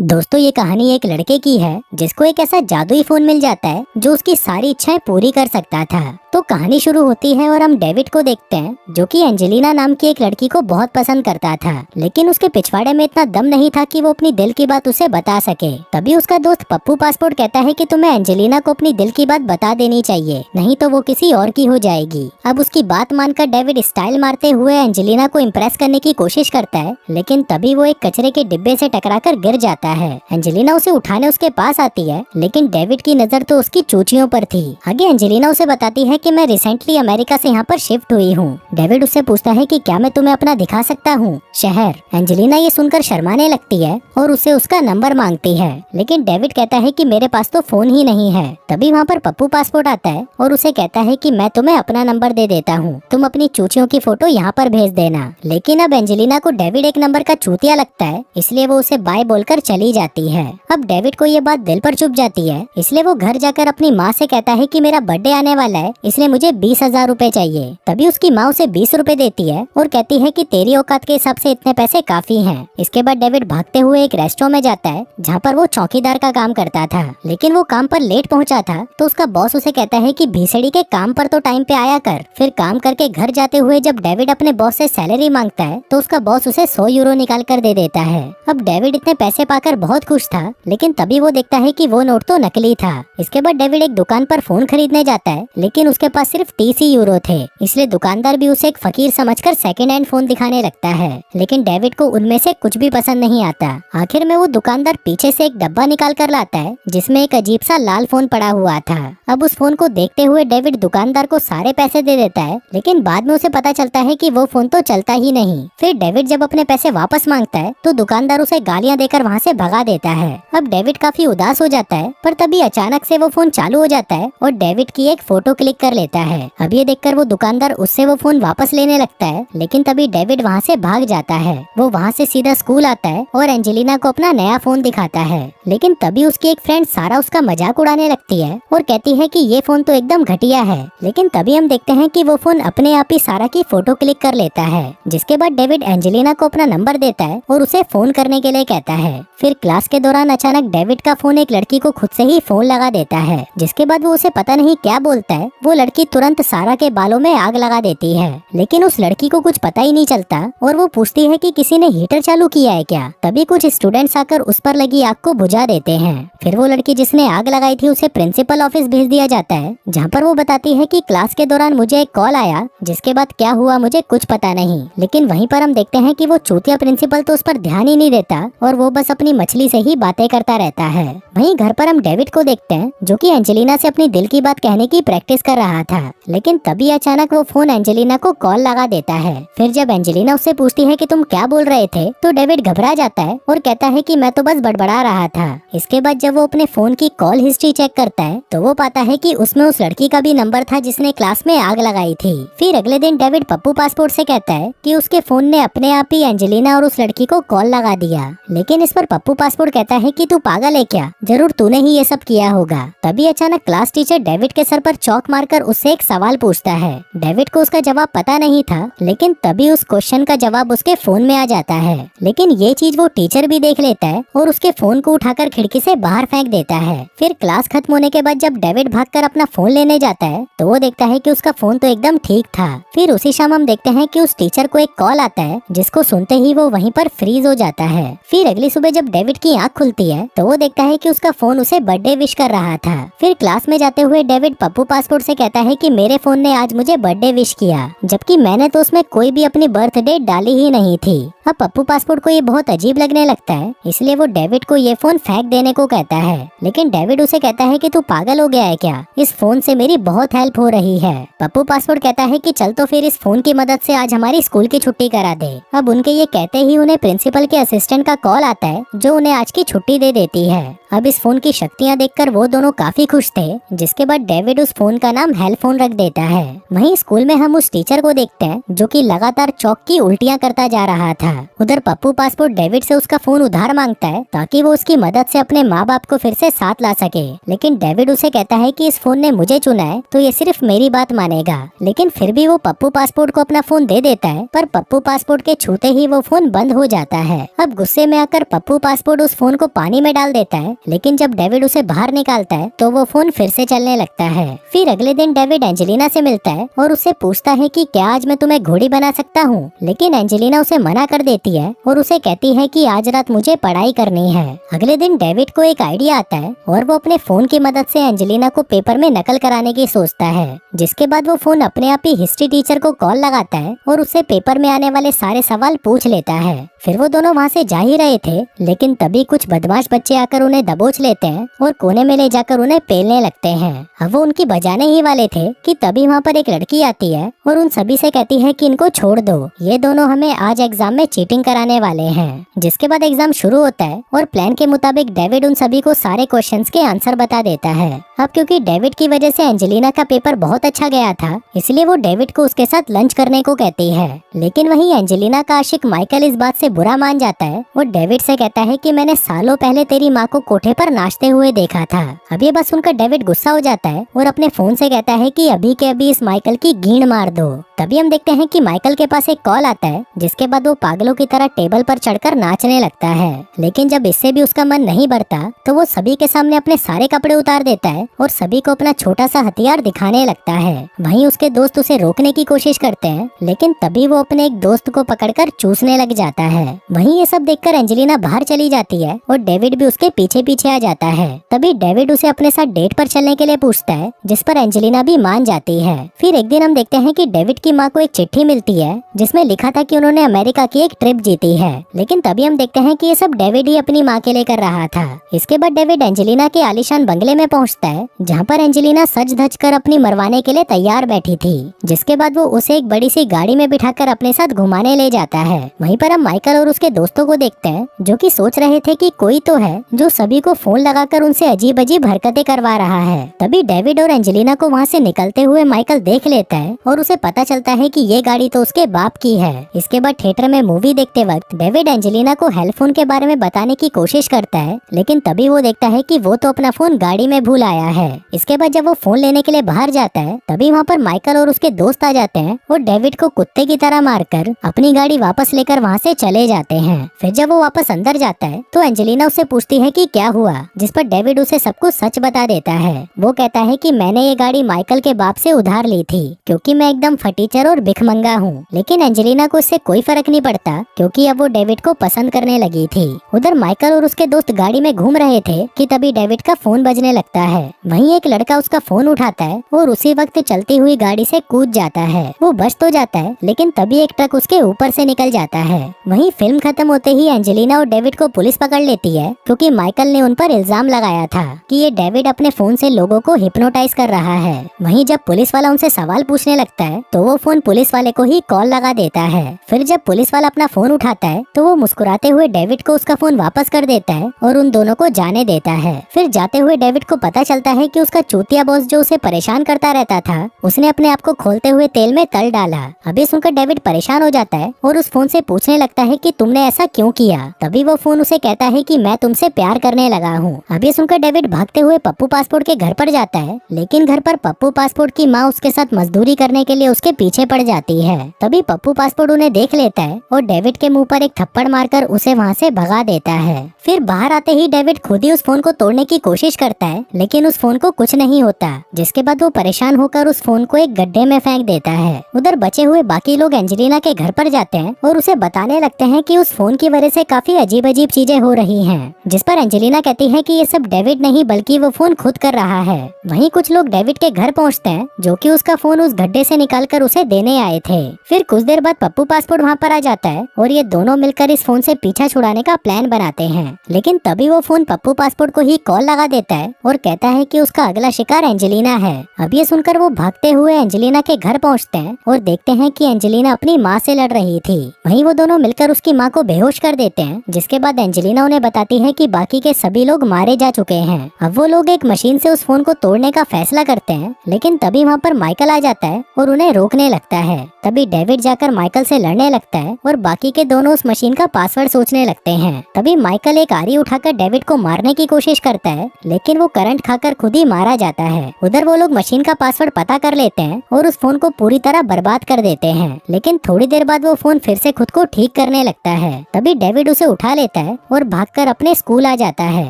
दोस्तों ये कहानी एक लड़के की है जिसको एक ऐसा जादुई फोन मिल जाता है जो उसकी सारी इच्छाएं पूरी कर सकता था। तो कहानी शुरू होती है और हम डेविड को देखते हैं जो कि एंजेलिना नाम की एक लड़की को बहुत पसंद करता था, लेकिन उसके पिछवाड़े में इतना दम नहीं था कि वो अपनी दिल की बात उसे बता सके। तभी उसका दोस्त पप्पू पासपोर्ट कहता है कि तुम्हें एंजेलिना को अपनी दिल की बात बता देनी चाहिए, नहीं तो वो किसी और की हो जाएगी। अब उसकी बात मानकर डेविड स्टाइल मारते हुए एंजेलिना को इम्प्रेस करने की कोशिश करता है, लेकिन तभी वो एक कचरे के डिब्बे से टकराकर गिर जाता है। एंजेलिना उसे उठाने उसके पास आती है, लेकिन डेविड की नजर तो उसकी चूचियों पर थी। आगे एंजेलिना उसे बताती है कि मैं रिसेंटली अमेरिका से यहाँ पर शिफ्ट हुई हूँ। डेविड उससे पूछता है कि क्या मैं तुम्हें अपना दिखा सकता हूँ शहर। एंजेलिना ये सुनकर शर्माने लगती है और उसे उसका नंबर मांगती है, लेकिन डेविड कहता है कि मेरे पास तो फोन ही नहीं है। तभी वहाँ पर पप्पू पासपोर्ट आता है और उसे कहता है कि मैं तुम्हें अपना नंबर दे देता हूँ, तुम अपनी चूचियों की फोटो यहाँ पर भेज देना। लेकिन अब एंजेलिना को डेविड एक नंबर का चूतिया लगता है, इसलिए वो उसे बाय बोलकर चली जाती है। अब डेविड को ये बात दिल पर चुभ जाती है, इसलिए वो घर जाकर अपनी माँ से कहता है कि मेरा बर्थडे आने वाला है, इसलिए मुझे 20,000 रुपए चाहिए। तभी उसकी माँ उसे 20 रुपए देती है और कहती है कि तेरी औकात के हिसाब से इतने पैसे काफी हैं। इसके बाद डेविड भागते हुए एक रेस्टोरेंट में जाता है जहाँ पर वो चौकीदार का काम करता था, लेकिन वो काम पर लेट पहुँचा था तो उसका बॉस उसे कहता है कि भीसड़ी के काम पर तो टाइम पे आया कर। फिर काम करके घर जाते हुए जब डेविड अपने बॉस से सैलरी मांगता है तो उसका बॉस उसे 100 यूरो निकाल कर दे देता है। अब डेविड इतने पैसे पाकर बहुत खुश था, लेकिन तभी वो देखता है कि वो नोट तो नकली था। इसके बाद डेविड एक दुकान पर फोन खरीदने जाता है, लेकिन उसके पास सिर्फ 30 ही यूरो थे, इसलिए दुकानदार भी उसे एक फकीर समझकर सेकंड हैंड फोन दिखाने लगता है। लेकिन डेविड को उनमें से कुछ भी पसंद नहीं आता। आखिर में वो दुकानदार पीछे से एक डब्बा निकाल कर लाता है जिसमें एक अजीब सा लाल फोन पड़ा हुआ था। अब उस फोन को देखते हुए डेविड दुकानदार को सारे पैसे दे देता है, लेकिन बाद में उसे पता चलता है कि वो फोन तो चलता ही नहीं। फिर डेविड जब अपने पैसे वापस मांगता है तो दुकानदार उसे गालियां देकर वहाँ से भगा देता है। अब डेविड काफी उदास हो जाता है, पर तभी अचानक से वो फोन चालू हो जाता है और डेविड की एक फोटो क्लिक कर लेता है। अब ये देखकर वो दुकानदार उससे वो फोन वापस लेने लगता है, लेकिन तभी डेविड वहाँ से भाग जाता है। वो वहाँ से सीधा स्कूल आता है और एंजेलिना को अपना नया फोन दिखाता है, लेकिन तभी उसकी एक फ्रेंड सारा उसका मजाक उड़ाने लगती है और कहती है कि ये फोन तो एकदम घटिया है। लेकिन तभी हम देखते हैं कि वो फोन अपने आप ही सारा की फोटो क्लिक कर लेता है। जिसके बाद डेविड एंजेलिना को अपना नंबर देता है और उसे फोन करने के लिए कहता है। फिर क्लास के दौरान अचानक डेविड का फोन एक लड़की को खुद से ही फोन लगा देता है, जिसके बाद वो उसे पता नहीं क्या बोलता है। वो लड़की तुरंत सारा के बालों में आग लगा देती है, लेकिन उस लड़की को कुछ पता ही नहीं चलता और वो पूछती है कि किसी ने हीटर चालू किया है क्या। तभी कुछ स्टूडेंट्स आकर उस पर लगी आग को बुझा देते हैं। फिर वो लड़की जिसने आग लगाई थी उसे प्रिंसिपल ऑफिस भेज दिया जाता है, जहाँ पर वो बताती है कि क्लास के दौरान मुझे एक कॉल आया, जिसके बाद क्या हुआ मुझे कुछ पता नहीं। लेकिन वहीं पर हम देखते हैं कि वो चूतिया प्रिंसिपल तो उस पर ध्यान ही नहीं देता और वो बस अपनी मछली से ही बातें करता रहता है। वहीं घर पर हम डेविड को देखते हैं जो कि एंजेलिना से अपनी दिल की बात कहने की प्रैक्टिस कर रहा था, लेकिन तभी अचानक वो फोन एंजेलिना को कॉल लगा देता है। फिर जब एंजेलिना उससे पूछती है कि तुम क्या बोल रहे थे तो डेविड घबरा जाता है और कहता है कि मैं तो बस बड़बड़ा रहा था। इसके बाद जब वो अपने फोन की कॉल हिस्ट्री चेक करता है तो वो पाता है कि उसमें उस लड़की का भी नंबर था जिसने क्लास में आग लगाई थी। फिर अगले दिन डेविड पप्पू पासपोर्ट से कहता है कि उसके फोन ने अपने आप ही एंजेलिना और उस लड़की को कॉल लगा दिया, लेकिन इस पर पप्पू पासपोर्ट कहता है कि तू पागल है क्या, जरूर तूने ही ये सब किया होगा। तभी अचानक क्लास टीचर डेविड के सर पर चौक मारकर उससे एक सवाल पूछता है। डेविड को उसका जवाब पता नहीं था, लेकिन तभी उस क्वेश्चन का जवाब उसके फोन में आ जाता है। लेकिन ये चीज वो टीचर भी देख लेता है और उसके फोन को उठाकर खिड़की से बाहर फेंक देता है। फिर क्लास खत्म होने के बाद जब डेविड भागकर अपना फोन लेने जाता है तो वो देखता है कि उसका फोन तो एकदम ठीक था। फिर उसी शाम हम देखते हैं कि उस टीचर को एक कॉल आता है, जिसको सुनते ही वो वहीं पर फ्रीज हो जाता है। फिर अगली सुबह जब डेविड की आंख खुलती है तो वो देखता है कि उसका फोन उसे बर्थडे विश कर रहा था। फिर क्लास में जाते हुए डेविड पप्पू पासपोर्ट से कहता है कि मेरे फोन ने आज मुझे बर्थडे विश किया, जबकि मैंने तो उसमें कोई भी अपनी बर्थ डेट डाली ही नहीं थी। अब पप्पू पासपोर्ट को ये बहुत अजीब लगने लगता है, इसलिए वो डेविड को ये फोन फेंक देने को कहता है, लेकिन डेविड उसे कहता है कि तू पागल हो गया है क्या, इस फोन से मेरी बहुत हेल्प हो रही है। पप्पू पासपोर्ट कहता है कि चल तो फिर इस फोन की मदद से आज हमारी स्कूल की छुट्टी करा दे। अब उनके ये कहते ही उन्हें प्रिंसिपल के असिस्टेंट का कॉल आता है जो उन्हें आज की छुट्टी दे देती है। अब इस फोन की शक्तियाँ देखकर वो दोनों काफी खुश थे, जिसके बाद डेविड उस फोन का नाम हेल्प फोन रख देता है। वहीं स्कूल में हम उस टीचर को देखते हैं जो कि लगातार चौक की उल्टियाँ करता जा रहा था। उधर पप्पू पासपोर्ट डेविड से उसका फोन उधार मांगता है ताकि वो उसकी मदद से अपने माँ बाप को फिर से साथ ला सके, लेकिन डेविड उसे कहता है कि इस फोन ने मुझे चुना है तो ये सिर्फ मेरी बात मानेगा। लेकिन फिर भी वो पप्पू पासपोर्ट को अपना फोन दे देता है, पर पप्पू पासपोर्ट के छूते ही वो फोन बंद हो जाता है। अब गुस्से में आकर पप्पू पासपोर्ट उस फोन को पानी में डाल देता है, लेकिन जब डेविड उसे बाहर निकालता है तो वो फोन फिर से चलने लगता है। फिर अगले दिन डेविड एंजेलिना से मिलता है और उससे पूछता है कि क्या आज मैं तुम्हें घोड़ी बना सकता हूँ, लेकिन एंजेलिना उसे मना कर देती है और उसे कहती है कि आज रात मुझे पढ़ाई करनी है। अगले दिन डेविड को एक आइडिया आता है और वो अपने फोन की मदद से एंजेलिना को पेपर में नकल कराने की सोचता है, जिसके बाद वो फोन अपने आप ही हिस्ट्री टीचर को कॉल लगाता है और उससे पेपर में आने वाले सारे सवाल पूछ लेता है। फिर वो दोनों वहाँ से जा ही रहे थे, लेकिन तभी कुछ बदमाश बच्चे आकर उन्हें दबोच लेते हैं और कोने में ले जाकर उन्हें पेलने लगते हैं। अब वो उनकी बजाने ही वाले थे कि तभी वहाँ पर एक लड़की आती है और उन सभी से कहती है कि इनको छोड़ दो, ये दोनों हमें आज एग्जाम में चीटिंग कराने वाले हैं। जिसके बाद एग्जाम शुरू होता है और प्लान के मुताबिक डेविड उन सभी को सारे क्वेश्चंस के आंसर बता देता है। अब क्योंकि डेविड की वजह से एंजेलिना का पेपर बहुत अच्छा गया था, इसलिए वो डेविड को उसके साथ लंच करने को कहती है। लेकिन वहीं एंजेलिना का आशिक माइकल इस बात से बुरा मान जाता है। वो डेविड से कहता है कि मैंने सालों पहले तेरी माँ को कोठे पर नाचते हुए देखा था। अब ये बात सुनकर डेविड गुस्सा हो जाता है और अपने फोन से कहता है कि अभी के अभी इस माइकल की गींड मार दो। तभी हम देखते हैं कि माइकल के पास एक कॉल आता है, जिसके बाद वो पागलों की तरह टेबल पर चढ़कर नाचने लगता है। लेकिन जब इससे भी उसका मन नहीं भरता तो वो सभी के सामने अपने सारे कपड़े उतार देता है और सभी को अपना छोटा सा हथियार दिखाने लगता है। वहीं उसके दोस्त उसे रोकने की कोशिश करते हैं, लेकिन तभी वो अपने एक दोस्त को पकड़कर चूसने लग जाता है। वहीं ये सब देखकर एंजेलिना बाहर चली जाती है और डेविड भी उसके पीछे पीछे आ जाता है। तभी डेविड उसे अपने साथ डेट पर चलने के लिए पूछता है, जिस पर एंजेलिना भी मान जाती है। फिर एक दिन हम देखते हैं कि डेविड की माँ को एक चिट्ठी मिलती है, जिसमें लिखा था कि उन्होंने अमेरिका की एक ट्रिप जीती है। लेकिन तभी हम देखते हैं कि ये सब डेविड ही अपनी माँ के लिए कर रहा था। इसके बाद डेविड एंजेलिना के आलीशान बंगले में पहुँचता है, जहाँ पर एंजेलिना सज धज कर अपनी मरवाने के लिए तैयार बैठी थी। जिसके बाद वो उसे एक बड़ी सी गाड़ी में बिठाकर अपने साथ घुमाने ले जाता है। वहीं पर हम माइकल और उसके दोस्तों को देखते हैं, जो कि सोच रहे थे कि कोई तो है जो सभी को फोन लगाकर उनसे अजीब अजीब हरकतें करवा रहा है। तभी डेविड और एंजेलिना को वहाँ से निकलते हुए माइकल देख लेता है और उसे पता चलता है कि ये गाड़ी तो उसके बाप की है। इसके बाद थिएटर में मूवी देखते वक्त डेविड एंजेलिना को हेल्थ फोन के बारे में बताने की कोशिश करता है, लेकिन तभी वो देखता है कि वो तो अपना फोन गाड़ी में भूल आया है। इसके बाद जब वो फोन लेने के लिए बाहर जाता है, तभी वहाँ पर माइकल और उसके दोस्त आ जाते हैं और डेविड को कुत्ते की तरह मारकर अपनी गाड़ी वापस लेकर वहाँ से चले जाते हैं। फिर जब वो वापस अंदर जाता है तो एंजेलिना उससे पूछती है कि क्या हुआ, जिस पर डेविड उसे सब कुछ सच बता देता है। वो कहता है कि मैंने ये गाड़ी माइकल के बाप से उधार ली थी, क्योंकि मैं एकदम फटीचर और भिखमंगा हूँ। लेकिन एंजेलिना को इससे कोई फर्क नहीं पड़ता, क्योंकि अब वो डेविड को पसंद करने लगी थी। उधर माइकल और उसके दोस्त गाड़ी में घूम रहे थे कि तभी डेविड का फोन बजने लगता है। वहीं एक लड़का उसका फोन उठाता है और उसी वक्त चलती हुई गाड़ी से कूद जाता है। वो बच तो जाता है, लेकिन तभी एक ट्रक उसके ऊपर से निकल जाता है। वहीं फिल्म खत्म होते ही एंजेलिना और डेविड को पुलिस पकड़ लेती है, क्योंकि माइकल ने उन पर इल्जाम लगाया था कि ये डेविड अपने फोन से लोगों को हिप्नोटाइज कर रहा है। वहीं जब पुलिस वाला उनसे सवाल पूछने लगता है तो वो फोन पुलिस वाले को ही कॉल लगा देता है। फिर जब पुलिस वाला अपना फोन उठाता है तो वो मुस्कुराते हुए डेविड को उसका फोन वापस कर देता है और उन दोनों को जाने देता है। फिर जाते हुए डेविड को पता चलता है कि उसका चूतिया बॉस जो उसे परेशान करता रहता था, उसने अपने आप को खोलते हुए तेल में तल डाला। अभी सुनकर डेविड परेशान हो जाता है और उस फोन से पूछने लगता है कि तुमने ऐसा क्यों किया। तभी वो फोन उसे कहता है कि मैं तुमसे प्यार करने लगा हूँ। अभी सुनकर डेविड भागते हुए पप्पू पासपोर्ट के घर पर जाता है, लेकिन घर पर पप्पू पासपोर्ट की माँ उसके साथ मजदूरी करने के लिए उसके पीछे पड़ जाती है। तभी पप्पू पासपोर्ट उन्हें देख लेता है और डेविड के मुंह पर एक थप्पड़ मारकर उसे वहाँ से भगा देता है। फिर बाहर आते ही डेविड खुद ही उस फोन को तोड़ने की कोशिश करता है, लेकिन उस फोन को कुछ नहीं होता। जिसके बाद वो परेशान होकर उस फोन को एक गड्ढे में फेंक देता है। उधर बचे हुए बाकी लोग एंजेलिना के घर पर जाते हैं और उसे बताने लगते हैं कि उस फोन की वजह से काफी अजीब अजीब चीजें हो रही हैं। जिस पर एंजेलिना कहती है कि ये सब डेविड नहीं बल्कि वो फोन खुद कर रहा है। वहीं कुछ लोग डेविड के घर पहुंचते हैं, जो कि उसका फोन उस गड्ढे से निकालकर उसे देने आए थे। फिर कुछ देर बाद पप्पू पासपोर्ट वहाँ पर आ जाता है और ये दोनों मिलकर इस फोन से पीछा छुड़ाने का प्लान बनाते हैं। लेकिन तभी वो फोन पप्पू पासपोर्ट को ही कॉल लगा देता है और कहता है कि उसका अगला शिकार एंजेलिना है। अब ये सुनकर वो भागते हुए एंजेलिना के घर पहुंचते हैं और देखते हैं कि एंजेलिना अपनी माँ से लड़ रही थी। वहीं वो दोनों मिलकर उसकी माँ को बेहोश कर देते हैं, जिसके बाद एंजेलिना उन्हें बताती है कि बाकी के सभी लोग मारे जा चुके हैं। अब वो लोग एक मशीन से उस फोन को तोड़ने का फैसला करते हैं, लेकिन तभी वहाँ पर माइकल आ जाता है और उन्हें रोकने भागने लगता है। तभी डेविड जाकर माइकल से लड़ने लगता है और बाकी के दोनों उस मशीन का पासवर्ड सोचने लगते हैं। तभी माइकल एक आरी उठाकर डेविड को मारने की कोशिश करता है, लेकिन वो करंट खाकर खुद ही मारा जाता है। उधर वो लोग मशीन का पासवर्ड पता कर लेते हैं और उस फोन को पूरी तरह बर्बाद कर देते हैं। लेकिन थोड़ी देर बाद वो फोन फिर से खुद को ठीक करने लगता है। तभी डेविड उसे उठा लेता है और भागकर अपने स्कूल आ जाता है।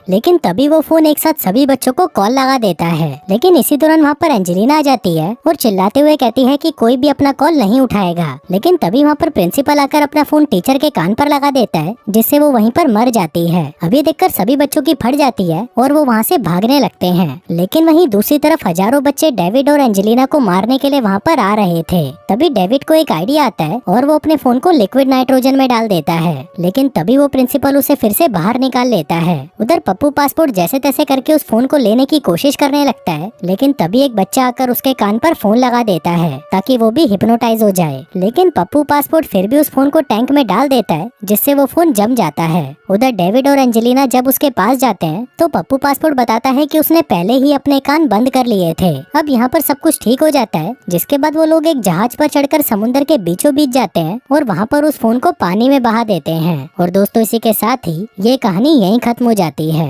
लेकिन तभी वो फोन एक साथ सभी बच्चों को कॉल लगा देता है। लेकिन इसी दौरान वहाँ पर एंजेलिना आ जाती है और चिल्लाते हुए कहती है कि कोई भी अपना कॉल नहीं उठाएगा। लेकिन तभी वहाँ पर प्रिंसिपल आकर अपना फोन टीचर के कान पर लगा देता है, जिससे वो वहीं पर मर जाती है। अभी देखकर सभी बच्चों की फट जाती है और वो वहाँ से भागने लगते हैं। लेकिन वहीं दूसरी तरफ हजारों बच्चे डेविड और एंजेलिना को मारने के लिए वहाँ पर आ रहे थे। तभी डेविड को एक आइडिया आता है और वो अपने फोन को लिक्विड नाइट्रोजन में डाल देता है। लेकिन तभी वो प्रिंसिपल उसे फिर से बाहर निकाल लेता है। उधर पप्पू पासपोर्ट जैसे तैसे करके उस फोन को लेने की कोशिश करने लगता है, लेकिन तभी एक बच्चा आकर उसके कान पर फोन लगा देता है ताकि वो भी हिप्नोटाइज हो जाए। लेकिन पप्पू पासपोर्ट फिर भी उस फोन को टैंक में डाल देता है, जिससे वो फोन जम जाता है। उधर डेविड और एंजेलिना जब उसके पास जाते हैं तो पप्पू पासपोर्ट बताता है कि उसने पहले ही अपने कान बंद कर लिए थे। अब यहाँ पर सब कुछ ठीक हो जाता है, जिसके बाद वो लोग एक जहाज पर चढ़कर समुद्र के बीचों बीच जाते हैं और वहाँ पर उस फोन को पानी में बहा देते हैं। और दोस्तों, इसी के साथ ही ये कहानी यहीं खत्म हो जाती है।